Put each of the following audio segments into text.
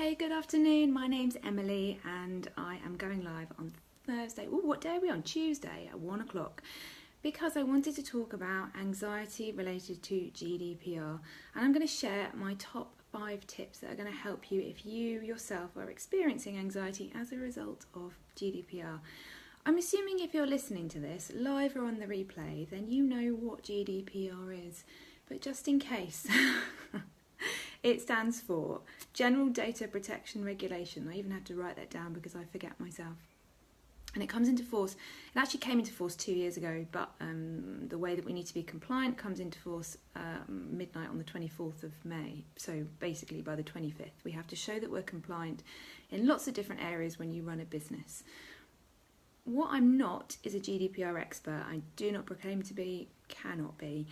Hey, good afternoon. My name's Emily and I am going live on Thursday. Oh, what day are we on? Tuesday at 1 o'clock, because I wanted to talk about anxiety related to GDPR, and I'm going to share my top 5 tips that are going to help you if you yourself are experiencing anxiety as a result of GDPR. I'm assuming if you're listening to this live or on the replay, then you know what GDPR is, but just in case. It stands for General Data Protection Regulation. I even had to write that down because I forget myself. And it comes into force, it actually came into force 2 years ago, but the way that we need to be compliant comes into force midnight on the 24th of May. So basically by the 25th, we have to show that we're compliant in lots of different areas when you run a business. What I'm not is a GDPR expert. I do not proclaim to be, cannot be.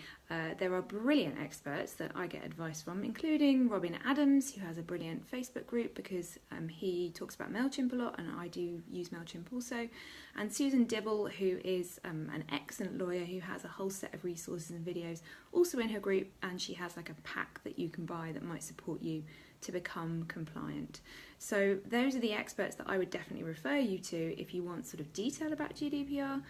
There are brilliant experts that I get advice from, including Robin Adams, who has a brilliant Facebook group because he talks about MailChimp a lot, and I do use MailChimp also. And Susan Dibble, who is an excellent lawyer who has a whole set of resources and videos also in her group, and she has like a pack that you can buy that might support you to become compliant. So those are the experts that I would definitely refer you to if you want sort of detail about GDPR.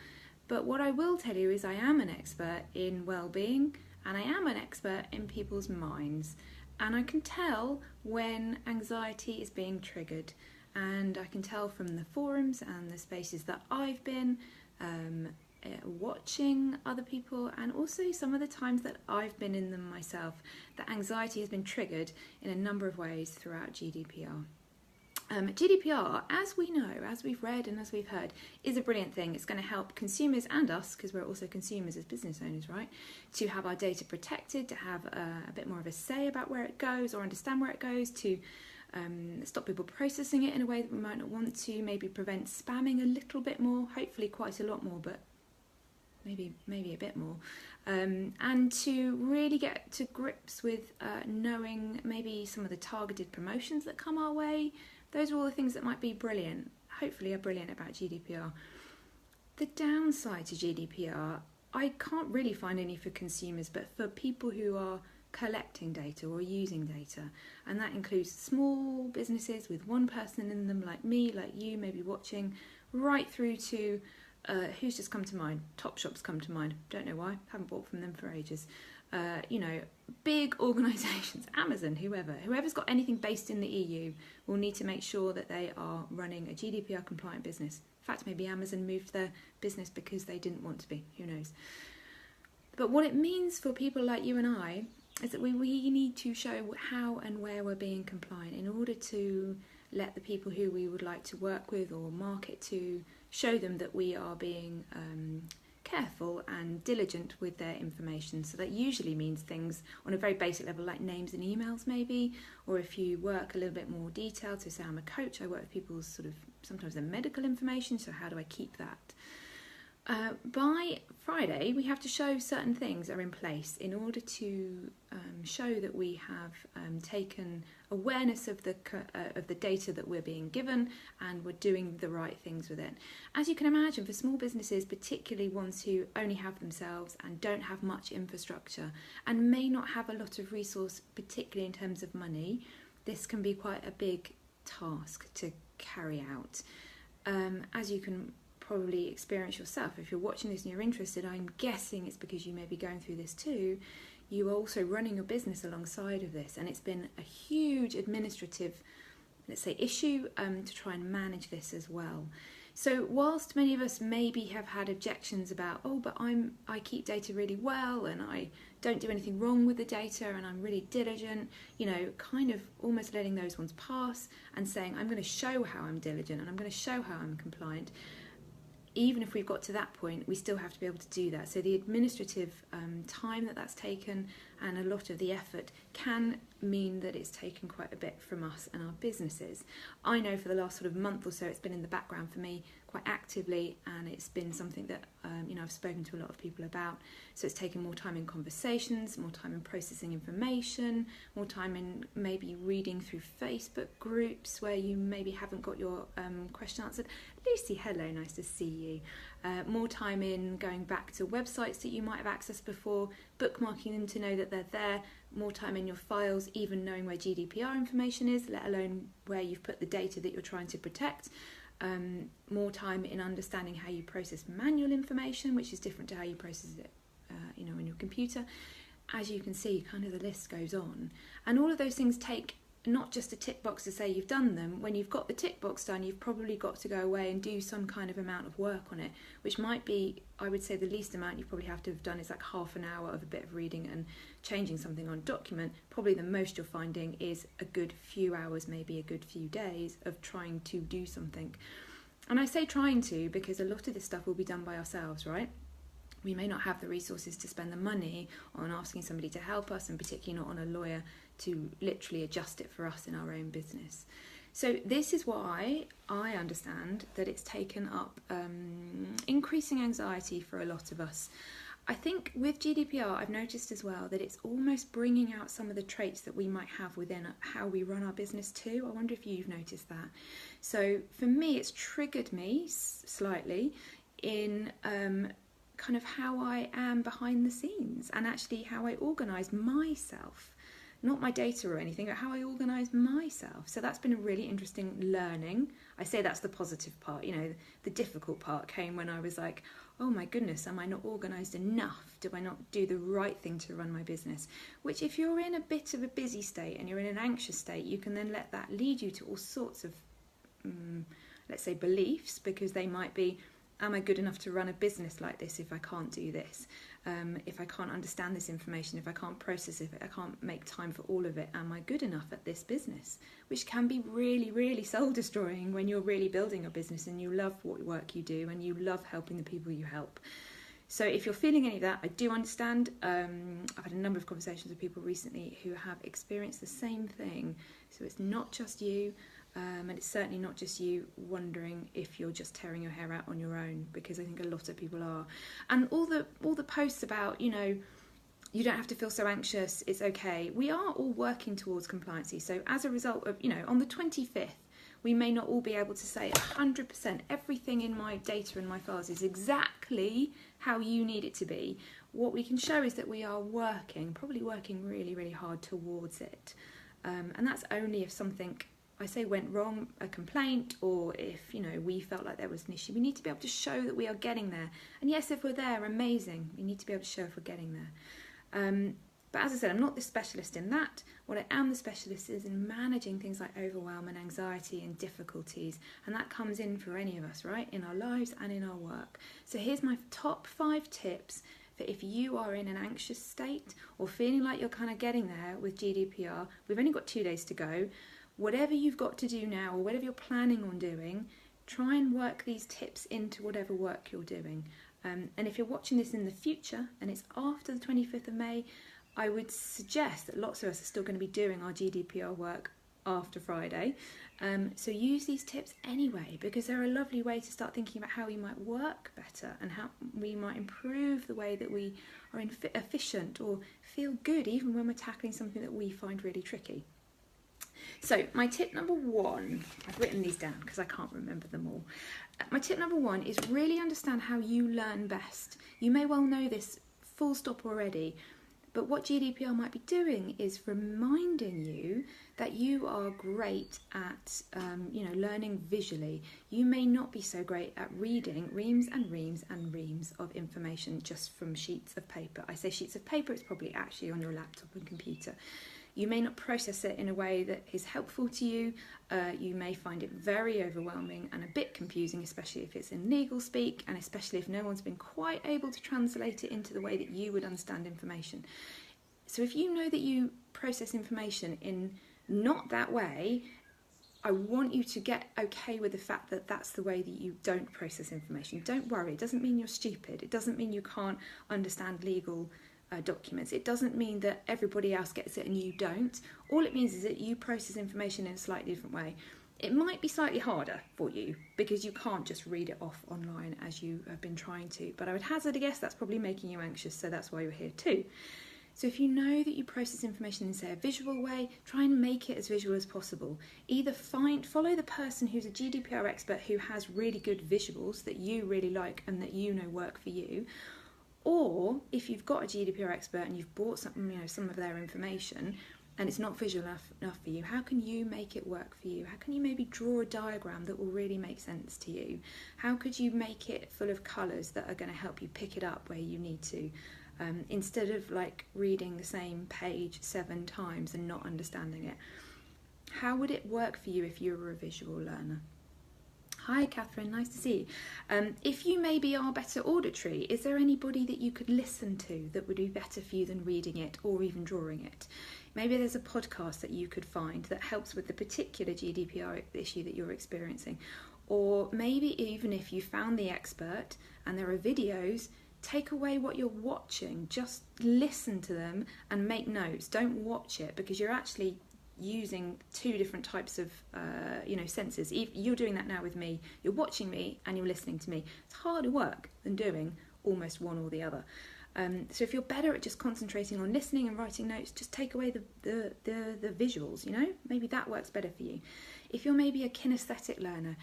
But what I will tell you is I am an expert in well-being, and I am an expert in people's minds, and I can tell when anxiety is being triggered, and I can tell from the forums and the spaces that I've been watching other people, and also some of the times that I've been in them myself, that anxiety has been triggered in a number of ways throughout GDPR. GDPR, as we know, as we've read and as we've heard, is a brilliant thing. It's going to help consumers and us, because we're also consumers as business owners, right, to have our data protected, to have a bit more of a say about where it goes or understand where it goes, to stop people processing it in a way that we might not want to, maybe prevent spamming a little bit more, hopefully quite a lot more, but maybe a bit more, and to really get to grips with knowing maybe some of the targeted promotions that come our way. Those are all the things that might be brilliant, hopefully are brilliant about GDPR. The downside to GDPR, I can't really find any for consumers, but for people who are collecting data or using data, and that includes small businesses with one person in them, like me, like you, maybe watching, right through to who's just come to mind? Topshop's come to mind. Don't know why. Haven't bought from them for ages. Big organisations, Amazon, whoever's got anything based in the EU will need to make sure that they are running a GDPR compliant business. In fact, maybe Amazon moved their business because they didn't want to be. Who knows? But what it means for people like you and I is that we need to show how and where we're being compliant in order to let the people who we would like to work with or market to show them that we are being careful and diligent with their information. So that usually means things on a very basic level, like names and emails maybe, or if you work a little bit more detailed, so say I'm a coach, I work with people's sort of sometimes their medical information, so how do I keep that? By Friday, we have to show certain things are in place in order to show that we have taken awareness of the data that we're being given, and we're doing the right things with it. As you can imagine, for small businesses, particularly ones who only have themselves and don't have much infrastructure and may not have a lot of resource, particularly in terms of money, this can be quite a big task to carry out. As you can probably experience yourself, if you're watching this and you're interested, I'm guessing it's because you may be going through this too. You are also running your business alongside of this, and it's been a huge administrative, let's say, issue to try and manage this as well. So whilst many of us maybe have had objections about, oh, but I keep data really well and I don't do anything wrong with the data and I'm really diligent, kind of almost letting those ones pass and saying I'm going to show how I'm diligent and I'm going to show how I'm compliant. Even if we've got to that point, we still have to be able to do that. So the administrative time that's taken and a lot of the effort can mean that it's taken quite a bit from us and our businesses. I know for the last sort of month or so, it's been in the background for me quite actively, and it's been something that I've spoken to a lot of people about. So it's taken more time in conversations, more time in processing information, more time in maybe reading through Facebook groups where you maybe haven't got your question answered. Lucy, hello, nice to see you. More time in going back to websites that you might have accessed before, bookmarking them to know that they're there, more time in your files even knowing where GDPR information is, let alone where you've put the data that you're trying to protect. More time in understanding how you process manual information, which is different to how you process it on your computer. As you can see, kind of the list goes on. And all of those things take not just a tick box to say you've done them. When you've got the tick box done, you've probably got to go away and do some kind of amount of work on it, which might be, I would say, the least amount you probably have to have done is like half an hour of a bit of reading and changing something on a document. Probably the most you're finding is a good few hours, maybe a good few days of trying to do something. And I say trying to because a lot of this stuff will be done by ourselves, right? We may not have the resources to spend the money on asking somebody to help us, and particularly not on a lawyer to literally adjust it for us in our own business. So this is why I understand that it's taken up increasing anxiety for a lot of us. I think with GDPR, I've noticed as well that it's almost bringing out some of the traits that we might have within how we run our business too. I wonder if you've noticed that. So for me, it's triggered me slightly in kind of how I am behind the scenes and actually how I organise myself. Not my data or anything, but how I organise myself. So that's been a really interesting learning. I say that's the positive part. The difficult part came when I was like, oh my goodness, am I not organised enough? Do I not do the right thing to run my business? Which if you're in a bit of a busy state and you're in an anxious state, you can then let that lead you to all sorts of, let's say, beliefs, because they might be, am I good enough to run a business like this if I can't do this? If I can't understand this information, if I can't process it, if I can't make time for all of it, am I good enough at this business? Which can be really, really soul destroying when you're really building a business and you love what work you do and you love helping the people you help. So if you're feeling any of that, I do understand. I've had a number of conversations with people recently who have experienced the same thing. So it's not just you. And it's certainly not just you wondering if you're just tearing your hair out on your own, because I think a lot of people are. And all the posts about, you don't have to feel so anxious, it's okay. We are all working towards compliancy. So as a result of, on the 25th, we may not all be able to say 100% everything in my data and my files is exactly how you need it to be. What we can show is that we are probably working really, really hard towards it. And that's only if something, I say, went wrong, a complaint, or if, we felt like there was an issue. We need to be able to show that we are getting there. And yes, if we're there, amazing. We need to be able to show if we're getting there. But as I said, I'm not the specialist in that. What I am the specialist is in managing things like overwhelm and anxiety and difficulties. And that comes in for any of us, right? In our lives and in our work. So here's my top 5 tips for if you are in an anxious state or feeling like you're kind of getting there with GDPR. We've only got 2 days to go. Whatever you've got to do now, or whatever you're planning on doing, try and work these tips into whatever work you're doing. And if you're watching this in the future, and it's after the 25th of May, I would suggest that lots of us are still going to be doing our GDPR work after Friday. So use these tips anyway, because they're a lovely way to start thinking about how we might work better and how we might improve the way that we are efficient or feel good, even when we're tackling something that we find really tricky. So my tip number 1, I've written these down because I can't remember them all. My tip number 1 is really understand how you learn best. You may well know this full stop already, but what GDPR might be doing is reminding you that you are great at, learning visually. You may not be so great at reading reams and reams and reams of information just from sheets of paper. I say sheets of paper, it's probably actually on your laptop and computer. You may not process it in a way that is helpful to you. You may find it very overwhelming and a bit confusing, especially if it's in legal speak, and especially if no one's been quite able to translate it into the way that you would understand information. So if you know that you process information in not that way, I want you to get okay with the fact that that's the way that you don't process information. Don't worry, it doesn't mean you're stupid. It doesn't mean you can't understand legal documents. It doesn't mean that everybody else gets it and you don't. All it means is that you process information in a slightly different way. It might be slightly harder for you because you can't just read it off online as you have been trying to, but I would hazard a guess that's probably making you anxious, so that's why you're here too. So if you know that you process information in, say, a visual way, try and make it as visual as possible. Either follow the person who's a GDPR expert who has really good visuals that you really like and that you know work for you, Or if you've got a GDPR expert and you've bought some of their information and it's not visual enough for you, how can you make it work for you? How can you maybe draw a diagram that will really make sense to you? How could you make it full of colours that are going to help you pick it up where you need to? Instead of like reading the same page 7 times and not understanding it. How would it work for you if you were a visual learner? Hi Catherine, nice to see you. If you maybe are better auditory, is there anybody that you could listen to that would be better for you than reading it or even drawing it? Maybe there's a podcast that you could find that helps with the particular GDPR issue that you're experiencing. Or maybe even if you found the expert and there are videos, take away what you're watching, just listen to them and make notes. Don't watch it, because you're actually using 2 different types of senses. You're doing that now with me. You're watching me and you're listening to me. It's harder work than doing almost one or the other. So if you're better at just concentrating on listening and writing notes, just take away the visuals, maybe that works better for you. If you're maybe a kinesthetic learner,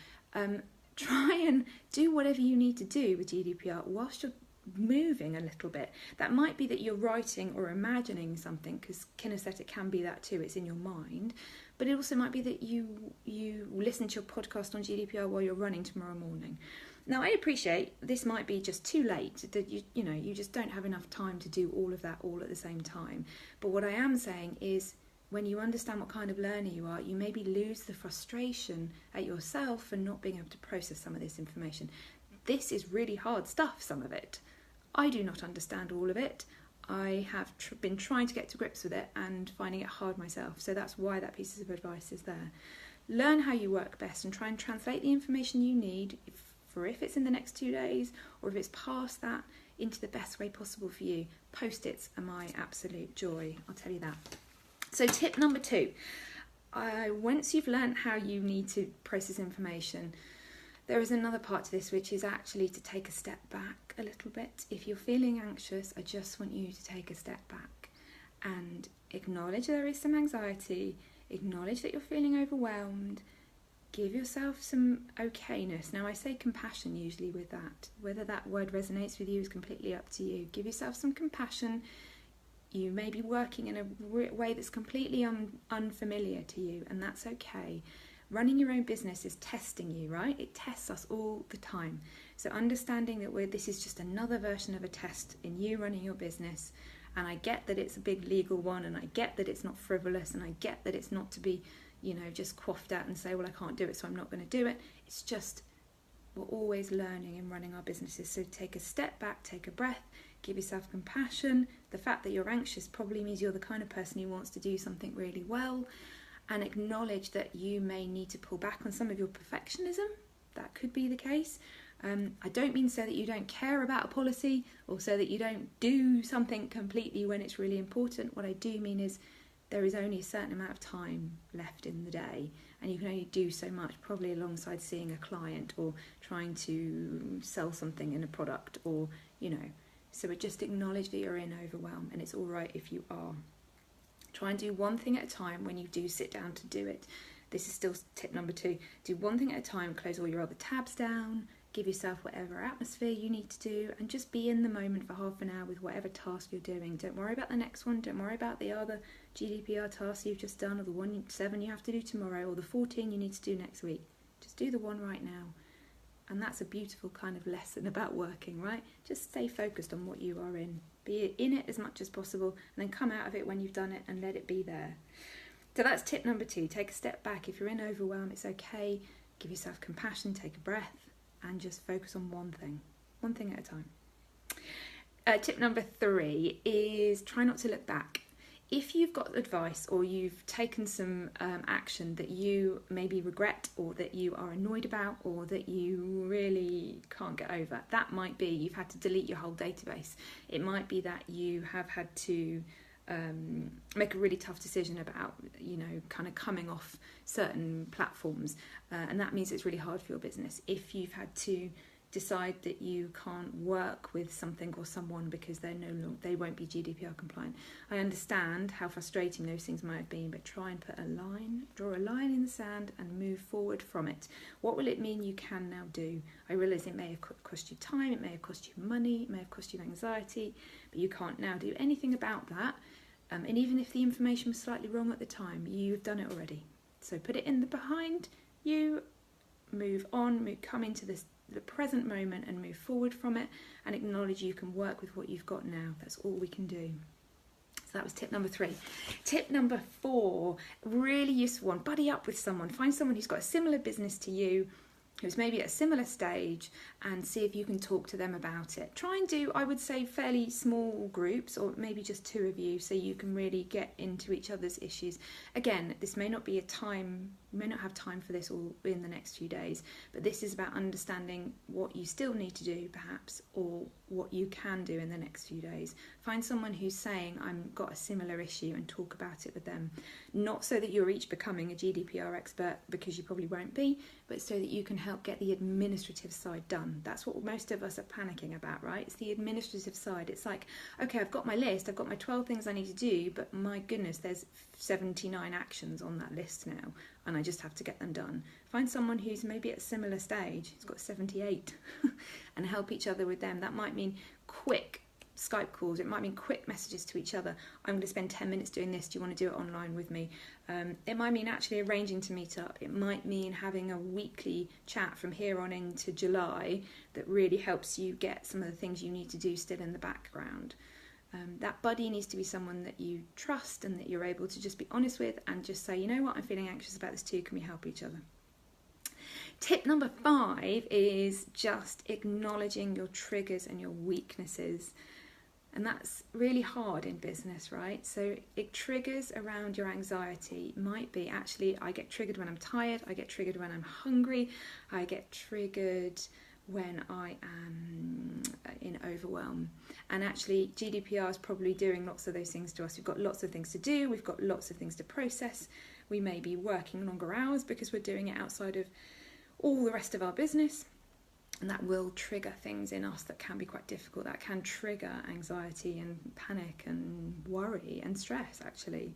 try and do whatever you need to do with GDPR whilst you're moving a little bit. That might be that you're writing or imagining something, because kinesthetic can be that too, it's in your mind. But it also might be that you listen to your podcast on GDPR while you're running tomorrow morning. Now I appreciate this might be just too late, that you just don't have enough time to do all of that all at the same time. But what I am saying is, when you understand what kind of learner you are, you maybe lose the frustration at yourself for not being able to process some of this information. This is really hard stuff, some of it. I do not understand all of it. I have been trying to get to grips with it and finding it hard myself. So that's why that piece of advice is there. Learn how you work best and try and translate the information you need, if it's in the next 2 days or if it's past that, into the best way possible for you. Post-its are my absolute joy, I'll tell you that. So tip number 2. Once you've learned how you need to process information, there is another part to this, which is actually to take a step back a little bit. If you're feeling anxious, I just want you to take a step back and acknowledge there is some anxiety, acknowledge that you're feeling overwhelmed, give yourself some okayness. Now I say compassion usually with that. Whether that word resonates with you is completely up to you. Give yourself some compassion. You may be working in a way that's completely unfamiliar to you, and that's okay. Running your own business is testing you, right? It tests us all the time. So understanding that this is just another version of a test in you running your business, and I get that it's a big legal one, and I get that it's not frivolous, and I get that it's not to be, just quaffed at and say, well, I can't do it, so I'm not going to do it. It's just, we're always learning and running our businesses. So take a step back, take a breath, give yourself compassion. The fact that you're anxious probably means you're the kind of person who wants to do something really well. And acknowledge that you may need to pull back on some of your perfectionism. That could be the case. I don't mean so that you don't care about a policy or so that you don't do something completely when it's really important. What I do mean is there is only a certain amount of time left in the day, and you can only do so much, probably alongside seeing a client or trying to sell something in a product, or so just acknowledge that you're in overwhelm, and it's all right if you are. Try and do one thing at a time when you do sit down to do it. This is still tip number 2. Do one thing at a time, close all your other tabs down, give yourself whatever atmosphere you need to do, and just be in the moment for half an hour with whatever task you're doing. Don't worry about the next one, don't worry about the other GDPR task you've just done, or the 7 you have to do tomorrow, or the 14 you need to do next week. Just do the one right now. And that's a beautiful kind of lesson about working, right? Just stay focused on what you are in. Be in it as much as possible, and then come out of it when you've done it and let it be there. So that's tip number 2. Take a step back. If you're in overwhelm, it's okay. Give yourself compassion, take a breath, and just focus on one thing at a time. Tip number 3 is try not to look back. If you've got advice or you've taken some action that you maybe regret, or that you are annoyed about, or that you really can't get over, that might be you've had to delete your whole database. It might be that you have had to make a really tough decision about, kind of coming off certain platforms, and that means it's really hard for your business. If you've had to decide that you can't work with something or someone because they won't be GDPR compliant. I understand how frustrating those things might have been, but try and draw a line in the sand and move forward from it. What will it mean you can now do? I realise it may have cost you time, it may have cost you money, it may have cost you anxiety, but you can't now do anything about that. And even if the information was slightly wrong at the time, you've done it already. So put it in the behind you, move on, come into the present moment and move forward from it, and acknowledge you can work with what you've got now. That's all we can do. So that was tip number 3. Tip number 4, really useful one. Buddy up with someone. Find someone who's got a similar business to you, who's maybe at a similar stage, and see if you can talk to them about it. Try and do, I would say, fairly small groups, or maybe just 2 of you, so you can really get into each other's issues. Again, this may not be you may not have time for this all in the next few days, but this is about understanding what you still need to do, perhaps, or what you can do in the next few days. Find someone who's saying, I've got a similar issue, and talk about it with them. Not so that you're each becoming a GDPR expert, because you probably won't be, but so that you can help get the administrative side done. That's what most of us are panicking about, right? It's the administrative side. It's like, okay, I've got my list, I've got my 12 things I need to do, but my goodness, there's 79 actions on that list now, and I just have to get them done. Find someone who's maybe at a similar stage, who's got 78, and help each other with them. That might mean quick Skype calls, it might mean quick messages to each other. I'm going to spend 10 minutes doing this, do you want to do it online with me? It might mean actually arranging to meet up. It might mean having a weekly chat from here on into July that really helps you get some of the things you need to do still in the background. That buddy needs to be someone that you trust and that you're able to just be honest with and just say, you know what, I'm feeling anxious about this too, can we help each other? Tip number 5 is just acknowledging your triggers and your weaknesses. And that's really hard in business, right? So it triggers around your anxiety might be, actually, I get triggered when I'm tired, I get triggered when I'm hungry, I get triggered when I am in overwhelm. And actually GDPR is probably doing lots of those things to us. We've got lots of things to do, we've got lots of things to process. We may be working longer hours because we're doing it outside of all the rest of our business. And that will trigger things in us that can be quite difficult. That can trigger anxiety and panic and worry and stress, actually.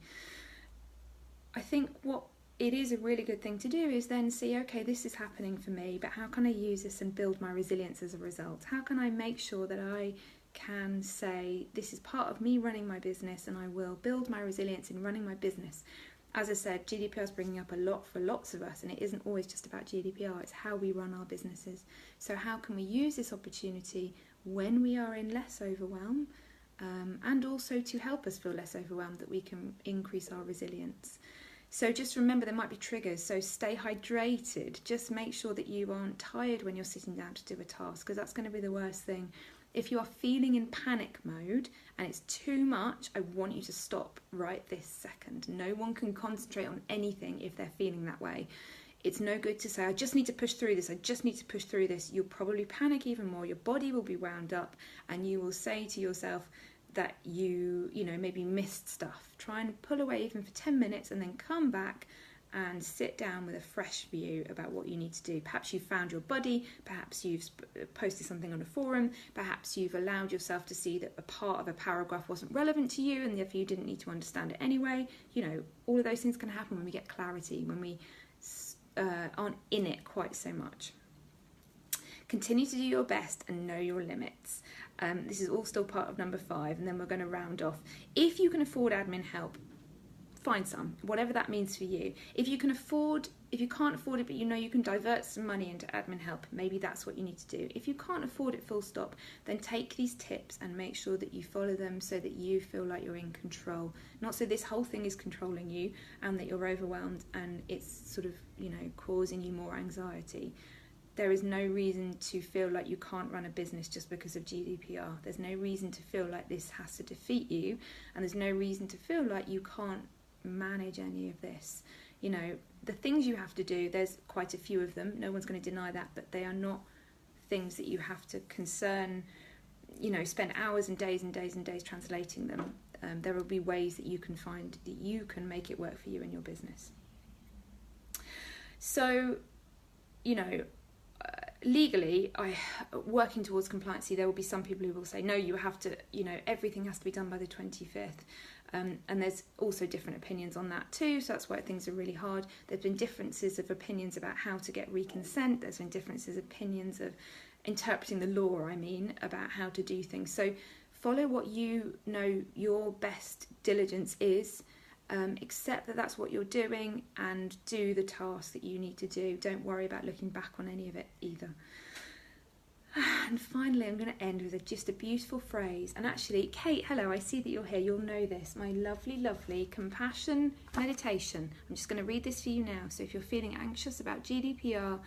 I think what it is a really good thing to do is then see, okay, this is happening for me, but how can I use this and build my resilience as a result? How can I make sure that I can say, this is part of me running my business, and I will build my resilience in running my business? As I said, GDPR is bringing up a lot for lots of us, and it isn't always just about GDPR, it's how we run our businesses. So how can we use this opportunity when we are in less overwhelm, and also to help us feel less overwhelmed, that we can increase our resilience? So just remember, there might be triggers, so stay hydrated. Just make sure that you aren't tired when you're sitting down to do a task, because that's going to be the worst thing. If you are feeling in panic mode and it's too much, I want you to stop right this second. No one can concentrate on anything if they're feeling that way. It's no good to say, I just need to push through this, I just need to push through this. You'll probably panic even more, your body will be wound up, and you will say to yourself that you maybe missed stuff. Try and pull away even for 10 minutes and then come back and sit down with a fresh view about what you need to do. Perhaps you've found your buddy, perhaps you've posted something on a forum, perhaps you've allowed yourself to see that a part of a paragraph wasn't relevant to you and therefore you didn't need to understand it anyway. All of those things can happen when we get clarity, when we aren't in it quite so much. Continue to do your best and know your limits. This is all still part of number 5, and then we're going to round off. If you can afford admin help, find some, whatever that means for you. If you can't afford it, but you can divert some money into admin help, maybe that's what you need to do. If you can't afford it full stop, then take these tips and make sure that you follow them so that you feel like you're in control. Not so this whole thing is controlling you and that you're overwhelmed and it's sort of, causing you more anxiety. There is no reason to feel like you can't run a business just because of GDPR. There's no reason to feel like this has to defeat you, and there's no reason to feel like you can't manage any of this. The things you have to do, there's quite a few of them, no one's going to deny that, but they are not things that you have to spend hours and days and days and days translating them. There will be ways that you can find that you can make it work for you in your business. So legally, working towards compliancy, there will be some people who will say, no, you have to, everything has to be done by the 25th. And there's also different opinions on that too, so that's why things are really hard. There's been differences of opinions about how to get reconsent. There's been differences of opinions of interpreting the law, about how to do things. So follow what you know your best diligence is. Accept that that's what you're doing and do the task that you need to do. Don't worry about looking back on any of it either. And finally, I'm going to end with just a beautiful phrase. And actually, Kate, hello, I see that you're here. You'll know this. My lovely, lovely compassion meditation. I'm just going to read this for you now. So if you're feeling anxious about GDPR,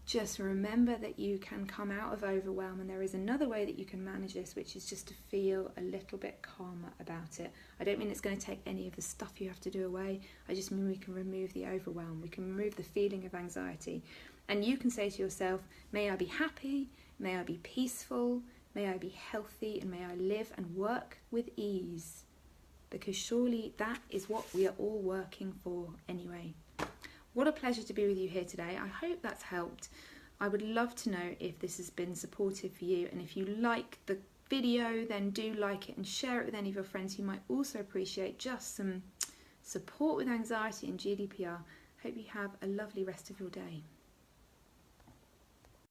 just remember that you can come out of overwhelm, and there is another way that you can manage this, which is just to feel a little bit calmer about it. I don't mean it's going to take any of the stuff you have to do away. I just mean we can remove the overwhelm. We can remove the feeling of anxiety. And you can say to yourself, may I be happy, may I be peaceful, may I be healthy, and may I live and work with ease. Because surely that is what we are all working for anyway. What a pleasure to be with you here today. I hope that's helped. I would love to know if this has been supportive for you, and if you like the video, then do like it and share it with any of your friends who might also appreciate just some support with anxiety and GDPR. Hope you have a lovely rest of your day.